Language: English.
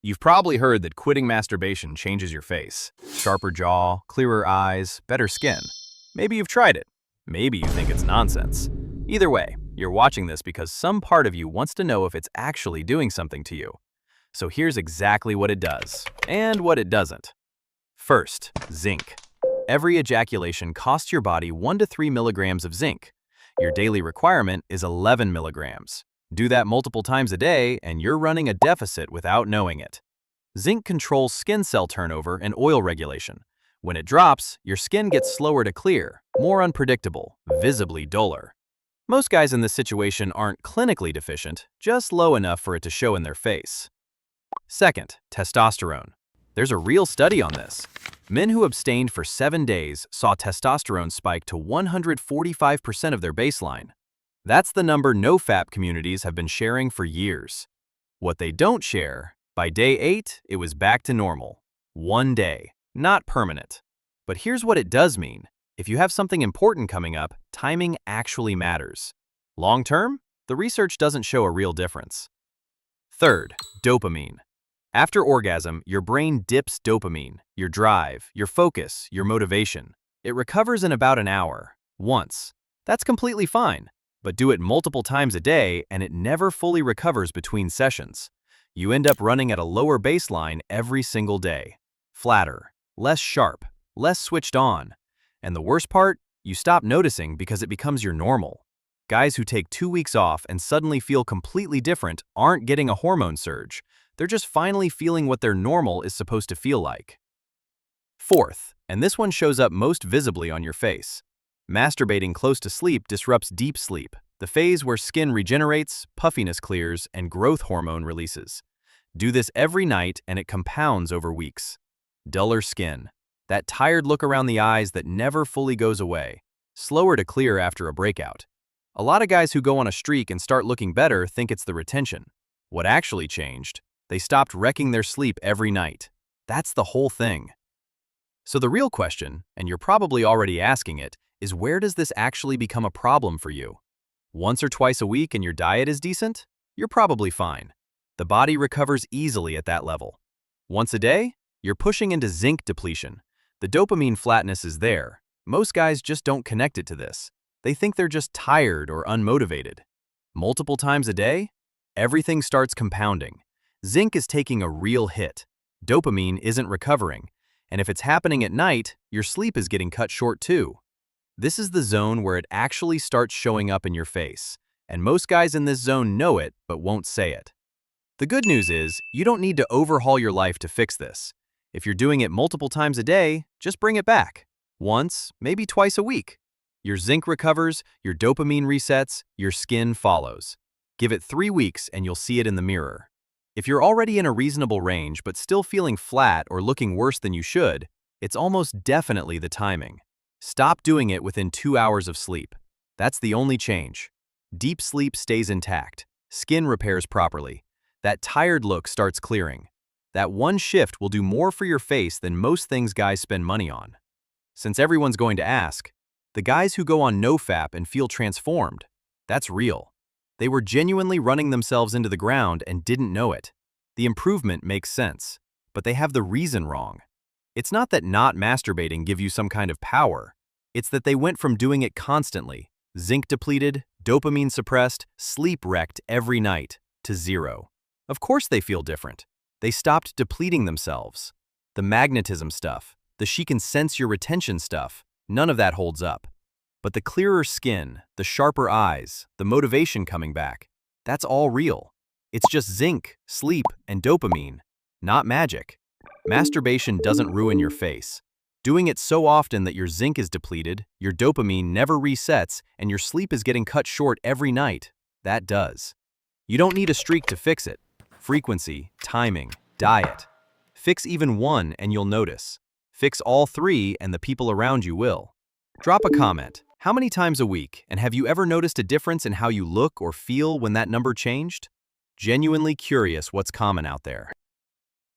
You've probably heard that quitting masturbation changes your face. Sharper jaw, clearer eyes, better skin. Maybe you've tried it. Maybe you think it's nonsense. Either way, you're watching this because some part of you wants to know if it's actually doing something to you. So here's exactly what it does, and what it doesn't. First, zinc. Every ejaculation costs your body 1 to 3 milligrams of zinc. Your daily requirement is 11 milligrams. Do that multiple times a day, and you're running a deficit without knowing it. Zinc controls skin cell turnover and oil regulation. When it drops, your skin gets slower to clear, more unpredictable, visibly duller. Most guys in this situation aren't clinically deficient, just low enough for it to show in their face. Second, testosterone. There's a real study on this. Men who abstained for 7 days saw testosterone spike to 145% of their baseline. That's the number NoFap communities have been sharing for years. What they don't share, by day 8, it was back to normal. 1 day, not permanent. But here's what it does mean. If you have something important coming up, timing actually matters. Long term, the research doesn't show a real difference. Third, dopamine. After orgasm, your brain dips dopamine, your drive, your focus, your motivation. It recovers in about an hour, once. That's completely fine. But do it multiple times a day and it never fully recovers between sessions. You end up running at a lower baseline every single day. Flatter, less sharp, less switched on. And the worst part, you stop noticing because it becomes your normal. Guys who take 2 weeks off and suddenly feel completely different aren't getting a hormone surge. They're just finally feeling what their normal is supposed to feel like. Fourth, and this one shows up most visibly on your face. Masturbating close to sleep disrupts deep sleep, the phase where skin regenerates, puffiness clears, and growth hormone releases. Do this every night and it compounds over weeks. Duller skin, that tired look around the eyes that never fully goes away, slower to clear after a breakout. A lot of guys who go on a streak and start looking better think it's the retention. What actually changed? They stopped wrecking their sleep every night. That's the whole thing. So the real question, and you're probably already asking it, is where does this actually become a problem for you? Once or twice a week and your diet is decent? You're probably fine. The body recovers easily at that level. Once a day? You're pushing into zinc depletion. The dopamine flatness is there. Most guys just don't connect it to this. They think they're just tired or unmotivated. Multiple times a day? Everything starts compounding. Zinc is taking a real hit. Dopamine isn't recovering. And if it's happening at night, your sleep is getting cut short too. This is the zone where it actually starts showing up in your face, and most guys in this zone know it but won't say it. The good news is, you don't need to overhaul your life to fix this. If you're doing it multiple times a day, just bring it back. Once, maybe twice a week. Your zinc recovers, your dopamine resets, your skin follows. Give it 3 weeks and you'll see it in the mirror. If you're already in a reasonable range but still feeling flat or looking worse than you should, it's almost definitely the timing. Stop doing it within 2 hours of sleep. That's the only change. Deep sleep stays intact. Skin repairs properly. That tired look starts clearing. That one shift will do more for your face than most things guys spend money on. Since everyone's going to ask, the guys who go on NoFap and feel transformed, that's real. They were genuinely running themselves into the ground and didn't know it. The improvement makes sense, but they have the reason wrong. It's not that not masturbating give you some kind of power. It's that they went from doing it constantly, zinc depleted, dopamine suppressed, sleep wrecked every night, to 0. Of course they feel different. They stopped depleting themselves. The magnetism stuff, the she can sense your retention stuff, none of that holds up. But the clearer skin, the sharper eyes, the motivation coming back, that's all real. It's just zinc, sleep, and dopamine, not magic. Masturbation doesn't ruin your face. Doing it so often that your zinc is depleted, your dopamine never resets, and your sleep is getting cut short every night, that does. You don't need a streak to fix it. Frequency, timing, diet. Fix even one and you'll notice. Fix all 3 and the people around you will. Drop a comment. How many times a week, and have you ever noticed a difference in how you look or feel when that number changed? Genuinely curious what's common out there.